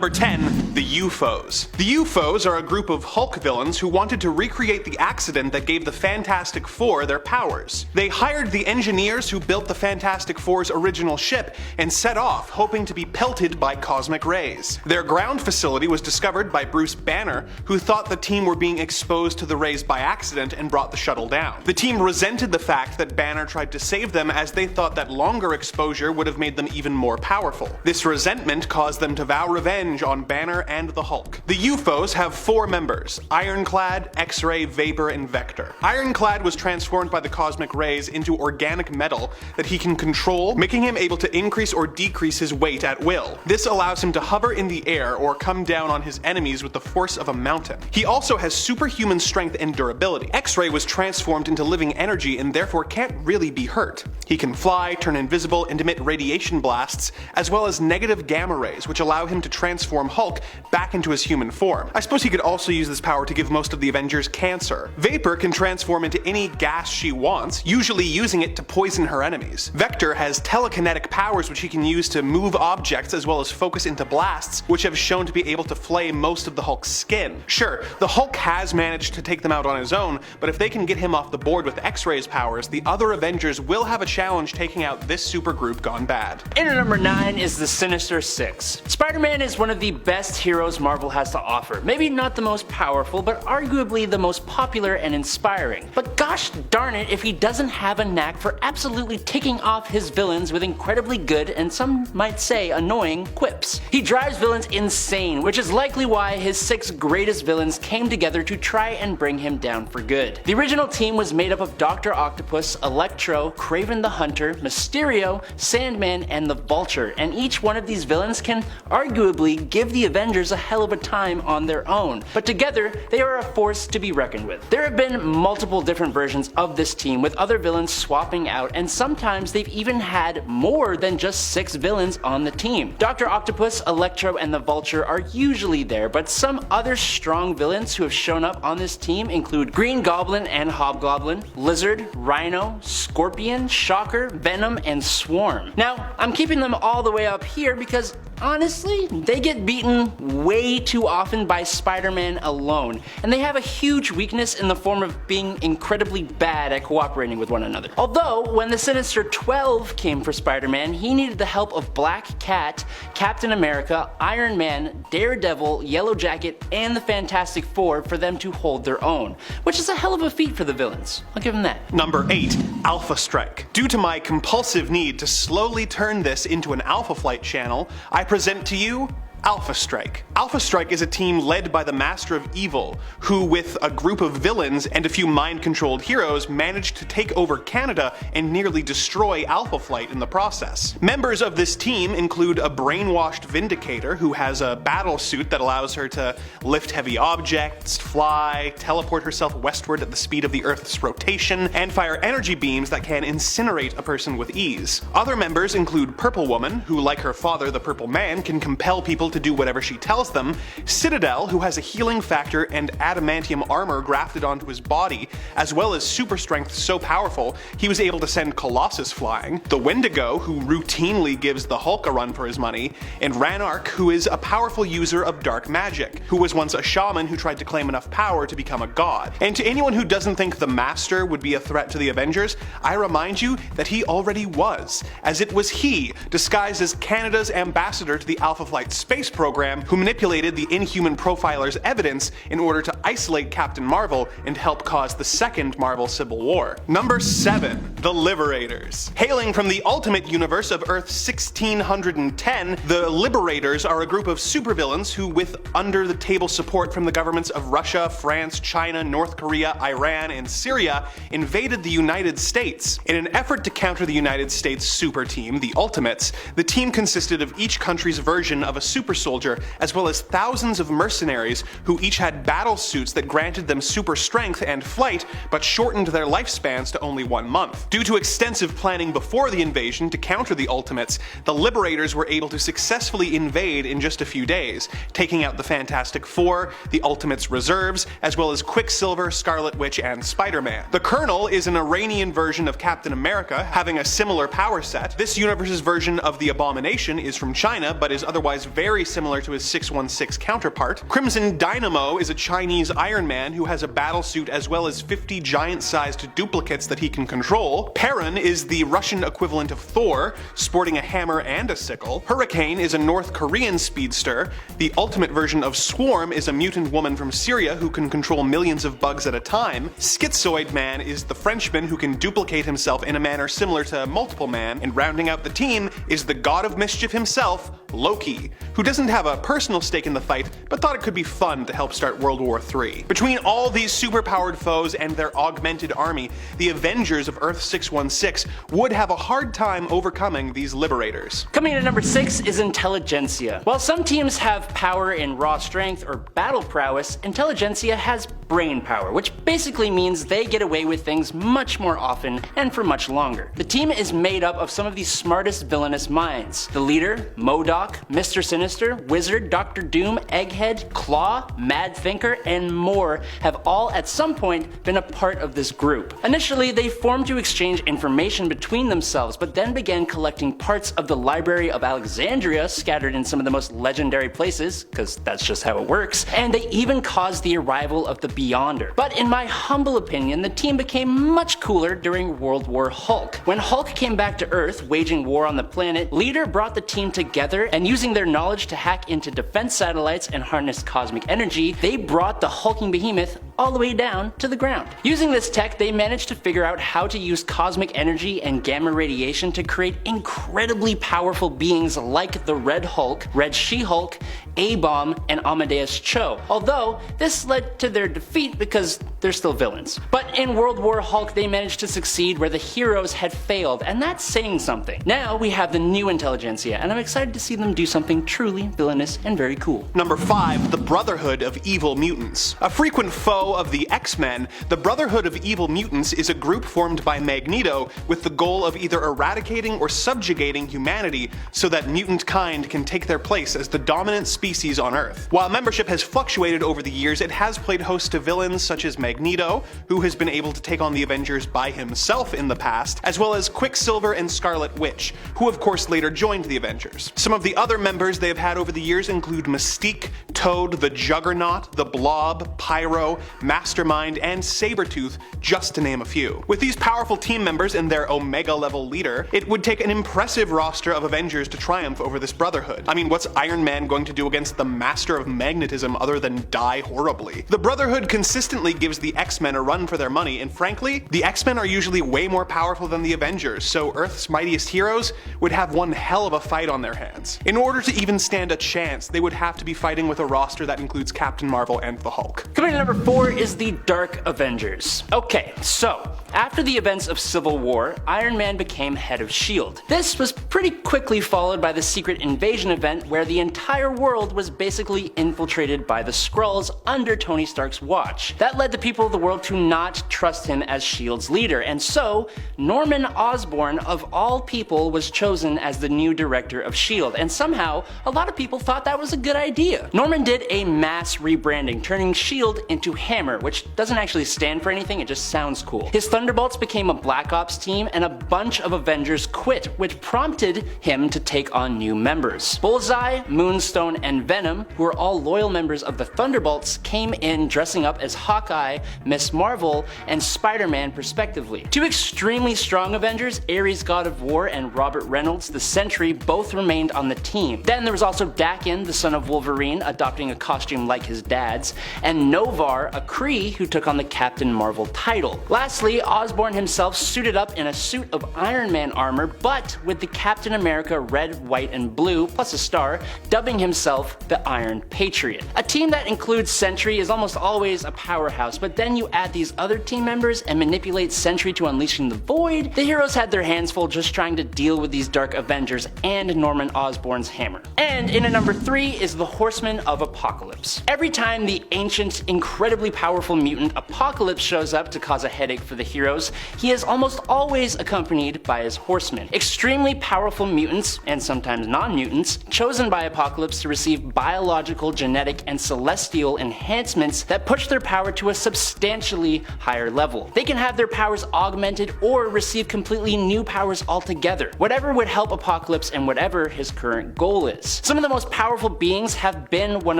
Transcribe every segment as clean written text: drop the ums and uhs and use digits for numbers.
Number 10. The UFOs. The UFOs are a group of Hulk villains who wanted to recreate the accident that gave the Fantastic Four their powers. They hired the engineers who built the Fantastic Four's original ship and set off, hoping to be pelted by cosmic rays. Their ground facility was discovered by Bruce Banner, who thought the team were being exposed to the rays by accident and brought the shuttle down. The team resented the fact that Banner tried to save them, as they thought that longer exposure would have made them even more powerful. This resentment caused them to vow revenge on Banner and the Hulk. The UFOs have 4 members: Ironclad, X-Ray, Vapor, and Vector. Ironclad was transformed by the cosmic rays into organic metal that he can control, making him able to increase or decrease his weight at will. This allows him to hover in the air or come down on his enemies with the force of a mountain. He also has superhuman strength and durability. X-Ray was transformed into living energy and therefore can't really be hurt. He can fly, turn invisible, and emit radiation blasts, as well as negative gamma rays, which allow him to transform Hulk back into his human form. I suppose he could also use this power to give most of the Avengers cancer. Vapor can transform into any gas she wants, usually using it to poison her enemies. Vector has telekinetic powers which he can use to move objects as well as focus into blasts, which have shown to be able to flay most of the Hulk's skin. Sure, the Hulk has managed to take them out on his own, but if they can get him off the board with X-Ray's powers, the other Avengers will have a challenge taking out this supergroup gone bad. In at number 9 is the Sinister Six. Spider-Man is one of the best heroes Marvel has to offer. Maybe not the most powerful, but arguably the most popular and inspiring. But gosh darn it if he doesn't have a knack for absolutely ticking off his villains with incredibly good, and some might say annoying, quips. He drives villains insane, which is likely why his 6 greatest villains came together to try and bring him down for good. The original team was made up of Dr. Octopus, Electro, Kraven the Hunter, Mysterio, Sandman, and the Vulture, and each one of these villains can arguably give the Avengers a hell of a time on their own, but together they are a force to be reckoned with. There have been multiple different versions of this team, with other villains swapping out, and sometimes they've even had more than just 6 villains on the team. Dr. Octopus, Electro, and the Vulture are usually there, but some other strong villains who have shown up on this team include Green Goblin and Hobgoblin, Lizard, Rhino, Scorpion, Shocker, Venom, and Swarm. Now, I'm keeping them all the way up here because honestly, they get beaten way too often by Spider-Man alone, and they have a huge weakness in the form of being incredibly bad at cooperating with one another. Although, when the Sinister 12 came for Spider-Man, he needed the help of Black Cat, Captain America, Iron Man, Daredevil, Yellow Jacket, and the Fantastic Four for them to hold their own, which is a hell of a feat for the villains. I'll give them that. Number 8. Alpha Strike. Due to my compulsive need to slowly turn this into an Alpha Flight channel, I present to you Alpha Strike. Alpha Strike is a team led by the Master of Evil, who with a group of villains and a few mind-controlled heroes managed to take over Canada and nearly destroy Alpha Flight in the process. Members of this team include a brainwashed Vindicator who has a battle suit that allows her to lift heavy objects, fly, teleport herself westward at the speed of the Earth's rotation, and fire energy beams that can incinerate a person with ease. Other members include Purple Woman, who like her father the Purple Man can compel people to do whatever she tells them, Citadel, who has a healing factor and adamantium armor grafted onto his body, as well as super strength so powerful he was able to send Colossus flying, the Wendigo, who routinely gives the Hulk a run for his money, and Ranark, who is a powerful user of dark magic, who was once a shaman who tried to claim enough power to become a god. And to anyone who doesn't think the Master would be a threat to the Avengers, I remind you that he already was, as it was he, disguised as Canada's ambassador to the Alpha Flight space program, who manipulated the Inhuman Profiler's evidence in order to isolate Captain Marvel and help cause the second Marvel Civil War. Number 7. The Liberators. Hailing from the Ultimate Universe of Earth 1610, the Liberators are a group of supervillains who, with under-the-table support from the governments of Russia, France, China, North Korea, Iran, and Syria, invaded the United States. In an effort to counter the United States super team, the Ultimates, the team consisted of each country's version of a super soldier, as well as thousands of mercenaries who each had battle suits that granted them super strength and flight, but shortened their lifespans to only 1 month. Due to extensive planning before the invasion to counter the Ultimates, the Liberators were able to successfully invade in just a few days, taking out the Fantastic Four, the Ultimates reserves, as well as Quicksilver, Scarlet Witch, and Spider-Man. The Colonel is an Iranian version of Captain America, having a similar power set. This universe's version of the Abomination is from China, but is otherwise very very similar to his 616 counterpart. Crimson Dynamo is a Chinese Iron Man who has a battlesuit as well as 50 giant-sized duplicates that he can control. Perrin is the Russian equivalent of Thor, sporting a hammer and a sickle. Hurricane is a North Korean speedster. The ultimate version of Swarm is a mutant woman from Syria who can control millions of bugs at a time. Schizoid Man is the Frenchman who can duplicate himself in a manner similar to Multiple Man. And rounding out the team is the god of mischief himself, Loki, who doesn't have a personal stake in the fight, but thought it could be fun to help start World War III. Between all these superpowered foes and their augmented army, the Avengers of Earth 616 would have a hard time overcoming these liberators. Coming in at number 6 is Intelligentsia. While some teams have power in raw strength or battle prowess, Intelligentsia has brain power, which basically means they get away with things much more often and for much longer. The team is made up of some of the smartest villainous minds. The leader, MODOK, Mr. Sinister, Wizard, Dr. Doom, Egghead, Claw, Mad Thinker, and more have all at some point been a part of this group. Initially, they formed to exchange information between themselves, but then began collecting parts of the Library of Alexandria scattered in some of the most legendary places, because that's just how it works, and they even caused the arrival of the Beyonder. But in my humble opinion, the team became much cooler during World War Hulk. When Hulk came back to Earth, waging war on the planet, Leader brought the team together, and using their knowledge to hack into defense satellites and harness cosmic energy, they brought the hulking behemoth all the way down to the ground. Using this tech, they managed to figure out how to use cosmic energy and gamma radiation to create incredibly powerful beings like the Red Hulk, Red She-Hulk, A-Bomb, and Amadeus Cho. Although, this led to their defeat because they're still villains. But in World War Hulk, they managed to succeed where the heroes had failed, and that's saying something. Now we have the new Intelligentsia, and I'm excited to see them do something truly villainous and very cool. Number 5, the Brotherhood of Evil Mutants. A frequent foe of the X-Men, the Brotherhood of Evil Mutants is a group formed by Magneto with the goal of either eradicating or subjugating humanity so that mutant kind can take their place as the dominant species on Earth. While membership has fluctuated over the years, it has played host to villains such as Magneto, who has been able to take on the Avengers by himself in the past, as well as Quicksilver and Scarlet Witch, who of course later joined the Avengers. Some of the other members they have had over the years include Mystique, Toad, the Juggernaut, the Blob, Pyro, Mastermind, and Sabretooth, just to name a few. With these powerful team members and their Omega-level leader, it would take an impressive roster of Avengers to triumph over this Brotherhood. I mean, what's Iron Man going to do against the Master of Magnetism other than die horribly? The Brotherhood consistently gives the X-Men a run for their money, and frankly, the X-Men are usually way more powerful than the Avengers, so Earth's mightiest heroes would have one hell of a fight on their hands. In order to even stand a chance, they would have to be fighting with a roster that includes Captain Marvel and the Hulk. Coming to number 4 is the Dark Avengers. Okay, so after the events of Civil War, Iron Man became head of S.H.I.E.L.D. This was pretty quickly followed by the Secret Invasion event where the entire world was basically infiltrated by the Skrulls under Tony Stark's watch. That led the people of the world to not trust him as S.H.I.E.L.D's leader, and so Norman Osborn of all people was chosen as the new director of S.H.I.E.L.D., and somehow a lot of people thought that was a good idea. Norman did a mass rebranding, turning S.H.I.E.L.D. into Hammer, which doesn't actually stand for anything, it just sounds cool. His Thunderbolts became a Black Ops team, and a bunch of Avengers quit, which prompted him to take on new members. Bullseye, Moonstone, and Venom, who are all loyal members of the Thunderbolts, came in dressing up as Hawkeye, Miss Marvel, and Spider-Man respectively. Two extremely strong Avengers, Ares God of War and Robert Reynolds the Sentry, both remained on the team. Then there was also Daken, the son of Wolverine, adopting a costume like his dad's, and Novar, a Kree who took on the Captain Marvel title. Lastly, Osborn himself suited up in a suit of Iron Man armor, but with the Captain America red, white, and blue, plus a star, dubbing himself the Iron Patriot. A team that includes Sentry is almost always a powerhouse, but then you add these other team members and manipulate Sentry to unleashing the Void, the heroes had their hands full just trying to deal with these Dark Avengers and Norman Osborn's hammer. And in at number 3 is the Horsemen of of Apocalypse. Every time the ancient, incredibly powerful mutant Apocalypse shows up to cause a headache for the heroes, he is almost always accompanied by his horsemen. Extremely powerful mutants, and sometimes non-mutants, chosen by Apocalypse to receive biological, genetic, and celestial enhancements that push their power to a substantially higher level. They can have their powers augmented or receive completely new powers altogether, whatever would help Apocalypse and whatever his current goal is. Some of the most powerful beings have been one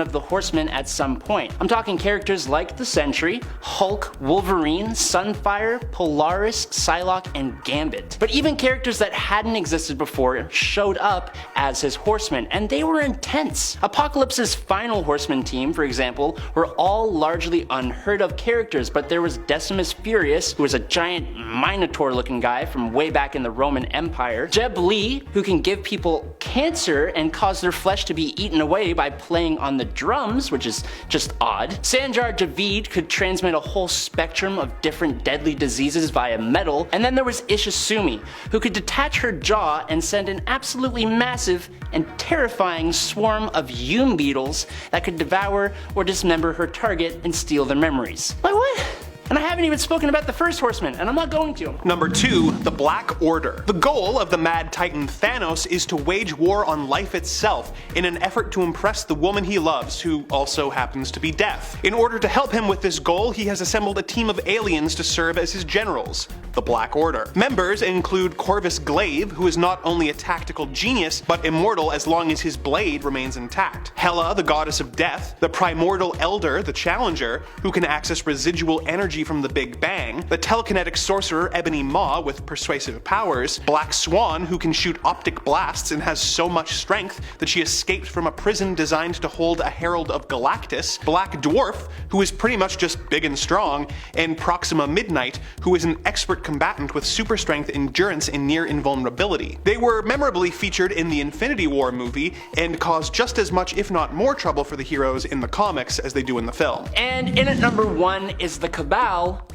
of the Horsemen at some point. I'm talking characters like the Sentry, Hulk, Wolverine, Sunfire, Polaris, Psylocke, and Gambit. But even characters that hadn't existed before showed up as his Horsemen, and they were intense. Apocalypse's final Horseman team, for example, were all largely unheard of characters, but there was Decimus Furious, who was a giant Minotaur-looking guy from way back in the Roman Empire, Jeb Lee, who can give people cancer and cause their flesh to be eaten away by playing on the drums, which is just odd. Sanjar Javid could transmit a whole spectrum of different deadly diseases via metal, and then there was Ishizumi, who could detach her jaw and send an absolutely massive and terrifying swarm of Yume beetles that could devour or dismember her target and steal their memories. Like what? And I haven't even spoken about the first Horseman, and I'm not going to. Number 2, the Black Order. The goal of the Mad Titan Thanos is to wage war on life itself in an effort to impress the woman he loves, who also happens to be deaf. In order to help him with this goal, he has assembled a team of aliens to serve as his generals, the Black Order. Members include Corvus Glaive, who is not only a tactical genius, but immortal as long as his blade remains intact. Hela, the goddess of death, the Primordial Elder, the Challenger, who can access residual energy from the Big Bang, the telekinetic sorcerer Ebony Maw with persuasive powers, Black Swan, who can shoot optic blasts and has so much strength that she escaped from a prison designed to hold a Herald of Galactus, Black Dwarf, who is pretty much just big and strong, and Proxima Midnight, who is an expert combatant with super strength, endurance, and near invulnerability. They were memorably featured in the Infinity War movie and caused just as much, if not more, trouble for the heroes in the comics as they do in the film. And in at number 1 is the Cabal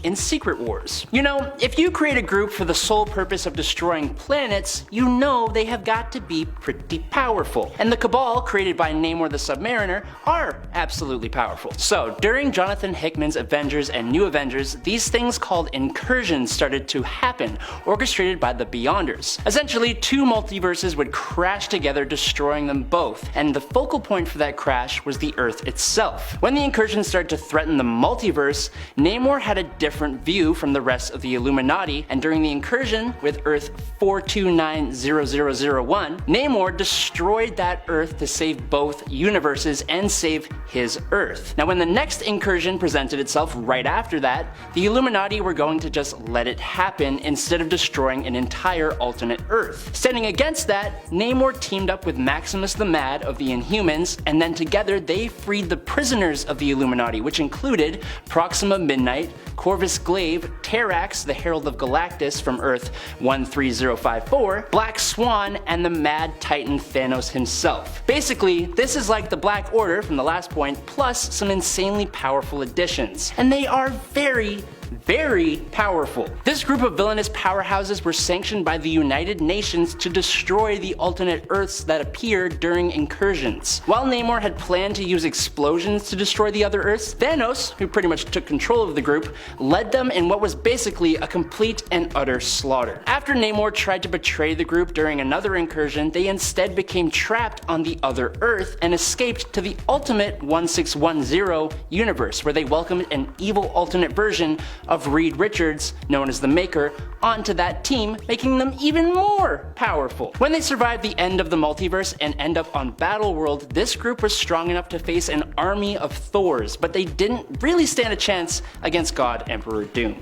in Secret Wars. You know, if you create a group for the sole purpose of destroying planets, you know they have got to be pretty powerful. And the Cabal, created by Namor the Submariner, are absolutely powerful. So, during Jonathan Hickman's Avengers and New Avengers, these things called incursions started to happen, orchestrated by the Beyonders. Essentially, 2 multiverses would crash together, destroying them both, and the focal point for that crash was the Earth itself. When the incursions started to threaten the multiverse, Namor had a different view from the rest of the Illuminati, and during the incursion with Earth 4290001, Namor destroyed that Earth to save both universes and save his Earth. Now when the next incursion presented itself right after that, the Illuminati were going to just let it happen instead of destroying an entire alternate Earth. Standing against that, Namor teamed up with Maximus the Mad of the Inhumans, and then together they freed the prisoners of the Illuminati, which included Proxima Midnight, Corvus Glaive, Terrax, the Herald of Galactus from Earth 13054, Black Swan, and the Mad Titan Thanos himself. Basically, this is like the Black Order from the last point, plus some insanely powerful additions. And they are very powerful. This group of villainous powerhouses were sanctioned by the United Nations to destroy the alternate Earths that appeared during incursions. While Namor had planned to use explosions to destroy the other Earths, Thanos, who pretty much took control of the group, led them in what was basically a complete and utter slaughter. After Namor tried to betray the group during another incursion, they instead became trapped on the other Earth and escaped to the ultimate 1610 universe, where they welcomed an evil alternate version of Reed Richards, known as the Maker, onto that team, making them even more powerful. When they survive the end of the multiverse and end up on Battleworld, this group was strong enough to face an army of Thors, but they didn't really stand a chance against God Emperor Doom.